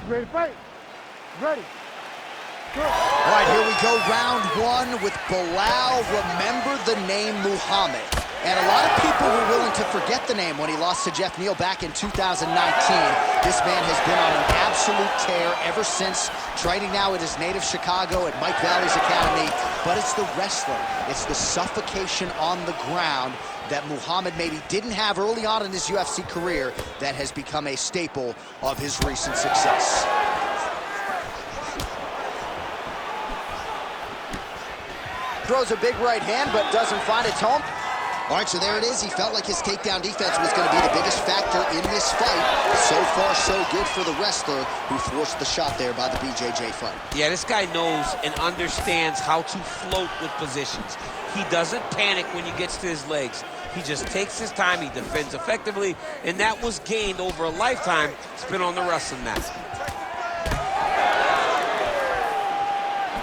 Ready to fight? Ready. Go. All right, here we go, round one with Belal. Remember the name Muhammad. And a lot of people were willing to forget the name when he lost to Jeff Neal back in 2019. This man has been on an absolute tear ever since, training now at his native Chicago at Mike Valley's Academy. But it's the wrestler, it's the suffocation on the ground that Muhammad maybe didn't have early on in his UFC career that has become a staple of his recent success. Throws a big right hand, but doesn't find its home. All right, so there it is. He felt like his takedown defense was going to be the biggest factor in this fight. So far, so good for the wrestler who forced the shot there by the BJJ fight. Yeah, this guy knows and understands how to float with positions. He doesn't panic when he gets to his legs. He just takes his time, he defends effectively, and that was gained over a lifetime spent on the wrestling mat.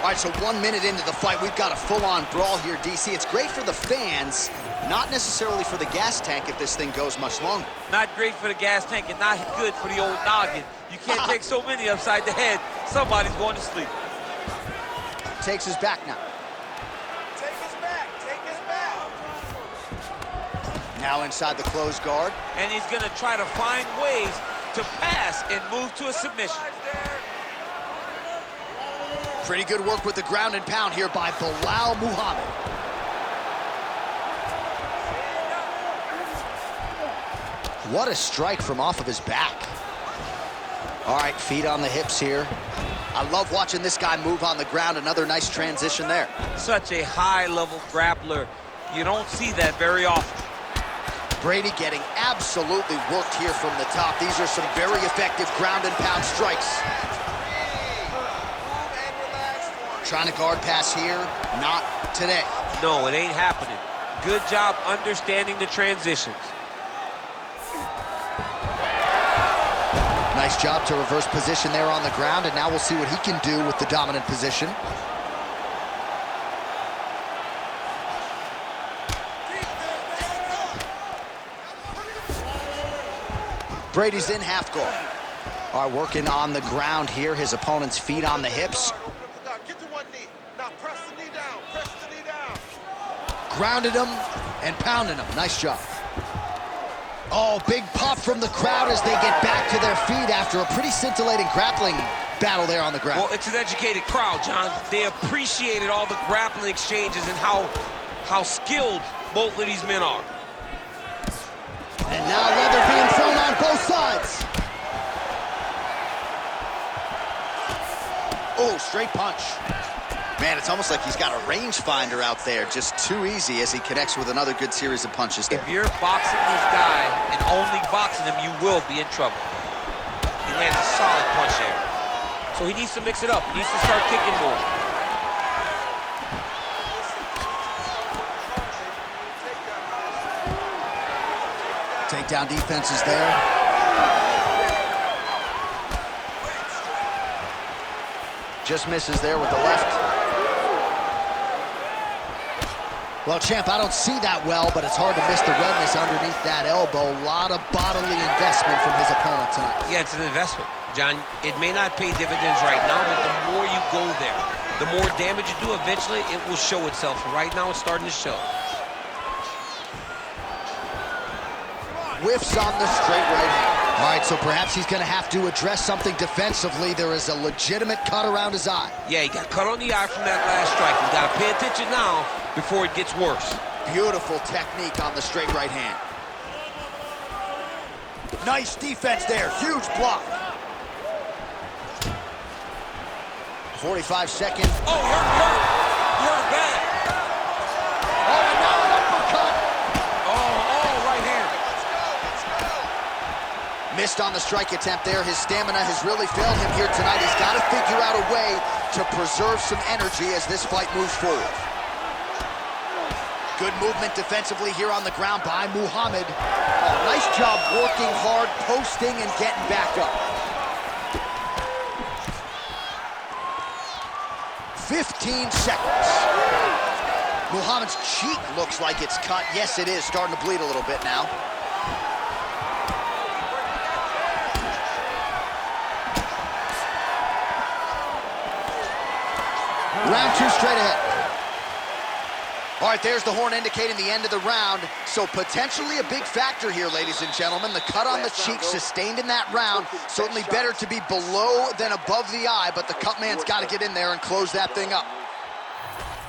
All right, so 1 minute into the fight, we've got a full-on brawl here, DC. It's great for the fans, not necessarily for the gas tank if this thing goes much longer. Not great for the gas tank and not good for the old noggin. You can't take so many upside the head. Somebody's going to sleep. Takes his back now. Take his back. Take his back. Now inside the closed guard. And he's going to try to find ways to pass and move to a submission. Pretty good work with the ground and pound here by Belal Muhammad. What a strike from off of his back. All right, feet on the hips here. I love watching this guy move on the ground. Another nice transition there. Such a high-level grappler. You don't see that very often. Brady getting absolutely worked here from the top. These are some very effective ground and pound strikes. Trying to guard pass here, not today. No, it ain't happening. Good job understanding the transitions. Nice job to reverse position there on the ground, and now we'll see what he can do with the dominant position. Brady's in half guard. All right, working on the ground here. His opponent's feet on the hips. Grounded him and pounded him. Nice job. Oh, big pop from the crowd as they get back to their feet after a pretty scintillating grappling battle there on the ground. Well, it's an educated crowd, John. They appreciated all the grappling exchanges and how skilled both of these men are. And now leather being thrown on both sides. Oh, straight punch. Man, it's almost like he's got a rangefinder out there. Just too easy as he connects with another good series of punches there. If you're boxing this guy and only boxing him, you will be in trouble. He lands a solid punch there. So he needs to mix it up. He needs to start kicking more. Takedown defense is there. Just misses there with the left. Well, champ, I don't see that well, but it's hard to miss the redness underneath that elbow. A lot of bodily investment from his opponent tonight. Yeah, it's an investment, John. It may not pay dividends right now, but the more you go there, the more damage you do, eventually it will show itself. Right now, it's starting to show. Whiffs on the straight right hand. All right, so perhaps he's going to have to address something defensively. There is a legitimate cut around his eye. Yeah, he got cut on the eye from that last strike. He's got to pay attention now before it gets worse. Beautiful technique on the straight right hand. Nice defense there. Huge block. 45 seconds. Oh, hurt bad. Oh, and now an uppercut. Oh, right hand. Missed on the strike attempt there. His stamina has really failed him here tonight. He's got to figure out a way to preserve some energy as this fight moves forward. Good movement defensively here on the ground by Muhammad. Oh, nice job working hard, posting, and getting back up. 15 seconds. Muhammad's cheek looks like it's cut. Yes, it is. Starting to bleed a little bit now. Round 2 straight ahead. All right, there's the horn indicating the end of the round. So potentially a big factor here, ladies and gentlemen. The cut on the cheek sustained in that round. Certainly better to be below than above the eye, but the cut man's got to get in there and close that thing up.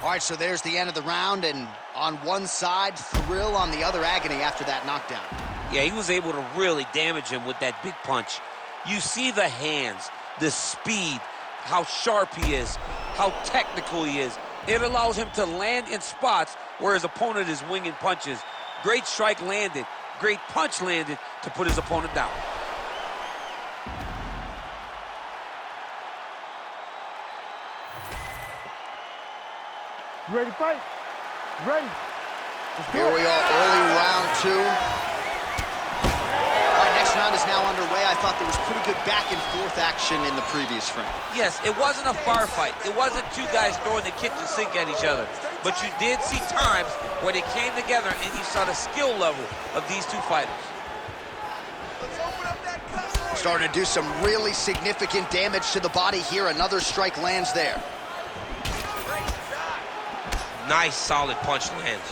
All right, so there's the end of the round, and on one side, thrill, on the other, agony after that knockdown. Yeah, he was able to really damage him with that big punch. You see the hands, the speed, how sharp he is, how technical he is. It allows him to land in spots where his opponent is winging punches. Great strike landed, great punch landed to put his opponent down. You ready to fight? Ready. Here we are, early round 2. All right, next round is now underway. I thought there was pretty good back and forth action in the previous frame. Yes, it wasn't a bar fight. It wasn't two guys throwing the kitchen sink at each other. But you did see times where they came together and you saw the skill level of these two fighters. Starting to do some really significant damage to the body here. Another strike lands there. Nice, solid punch lands.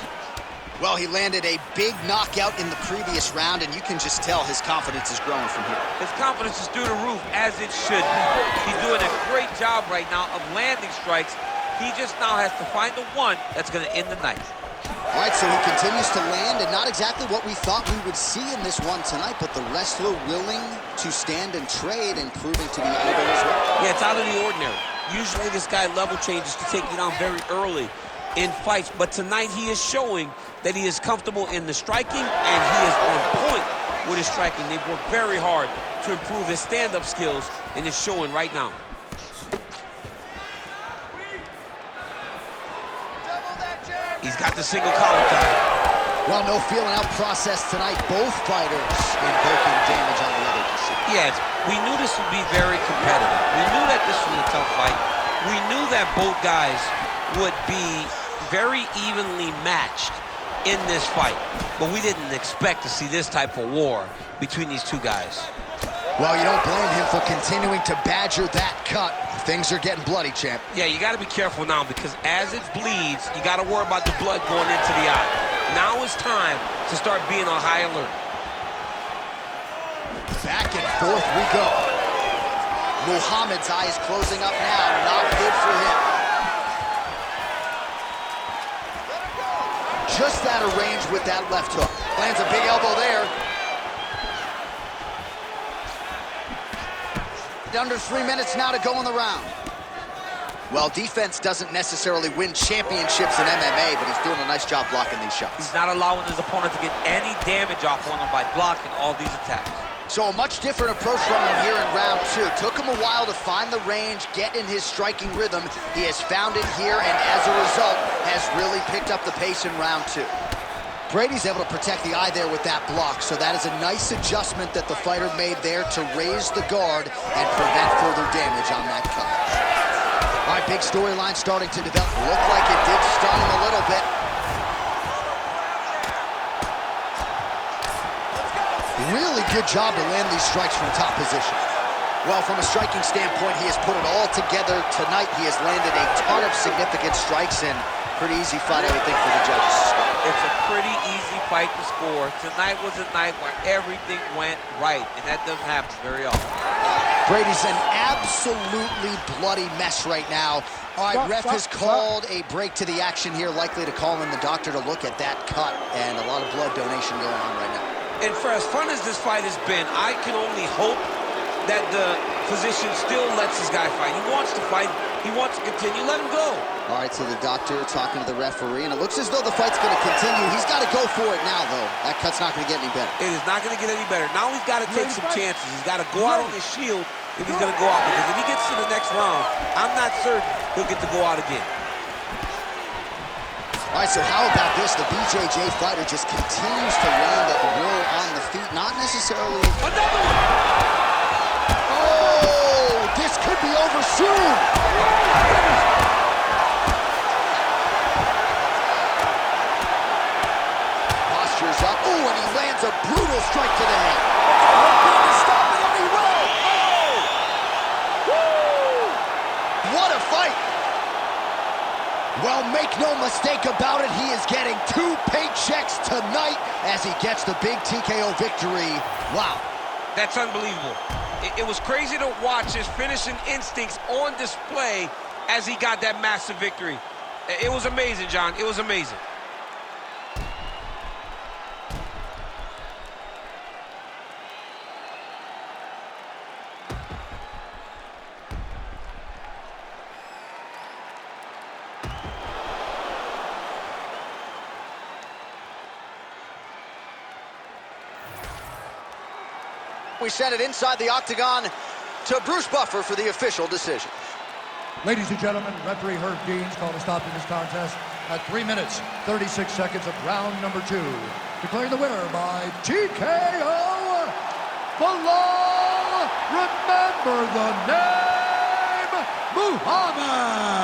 Well, he landed a big knockout in the previous round, and you can just tell his confidence is growing from here. His confidence is through the roof, as it should be. He's doing a great job right now of landing strikes. He just now has to find the one that's going to end the night. All right, so he continues to land, and not exactly what we thought we would see in this one tonight, but the wrestler willing to stand and trade and proving to be able as well. Yeah, it's out of the ordinary. Usually this guy level changes to take you down very early in fights, but tonight he is showing that he is comfortable in the striking, and he is on point with his striking. They've worked very hard to improve his stand-up skills, and it's showing right now. He's got the single collar tie. Well, no feeling out process tonight. Both fighters invoking damage on the other. Yes, we knew this would be very competitive. We knew that this was a tough fight. We knew that both guys would be very evenly matched in this fight, but we didn't expect to see this type of war between these two guys. Well, you don't blame him for continuing to badger that cut. Things are getting bloody, champ. Yeah, you got to be careful now, because as it bleeds, you got to worry about the blood going into the eye. Now it's time to start being on high alert. Back and forth we go. Muhammad's eye is closing up now. Not good for him. Just out of range with that left hook. Lands a big elbow there. Under 3 minutes now to go in the round. Well, defense doesn't necessarily win championships in MMA, but he's doing a nice job blocking these shots. He's not allowing his opponent to get any damage off on him by blocking all these attacks. So a much different approach from him here in round 2. Took him a while to find the range, get in his striking rhythm. He has found it here, and as a result, has really picked up the pace in round 2. Brady's able to protect the eye there with that block, so that is a nice adjustment that the fighter made there to raise the guard and prevent further damage on that cut. All right, big storyline starting to develop. Looked like it did stun him a little bit. Really good job to land these strikes from top position. Well, from a striking standpoint, he has put it all together tonight. He has landed a ton of significant strikes, and pretty easy fight, I would think, for the judges to score. It's a pretty easy fight to score. Tonight was a night where everything went right, and that doesn't happen very often. Brady's an absolutely bloody mess right now. All right, ref has called a break to the action here, likely to call in the doctor to look at that cut, and a lot of blood donation going on right now. And for as fun as this fight has been, I can only hope that the physician still lets this guy fight. He wants to fight. He wants to continue. Let him go. All right, so the doctor talking to the referee, and it looks as though the fight's going to continue. He's got to go for it now, though. That cut's not going to get any better. It is not going to get any better. Now he's got to take some chances. He's got to go out on his shield if he's going to go out, because if he gets to the next round, I'm not certain he'll get to go out again. All right, so how about this? The BJJ fighter just continues to land at will on the feet, not necessarily... Another one! Oh, this could be over soon! Posture's up. Ooh, and he lands a brutal strike to the head. Stop it, and he will! Oh! Woo! What a fight! Well, make no mistake about it, he is getting 2 paychecks tonight as he gets the big TKO victory. Wow. That's unbelievable. It was crazy to watch his finishing instincts on display as he got that massive victory. It was amazing, John. It was amazing. We send it inside the octagon to Bruce Buffer for the official decision. Ladies and gentlemen, referee Herb Dean's called a stop to this contest at 3 minutes, 36 seconds of round number 2. Declaring the winner by TKO, Belal, remember the name, Muhammad.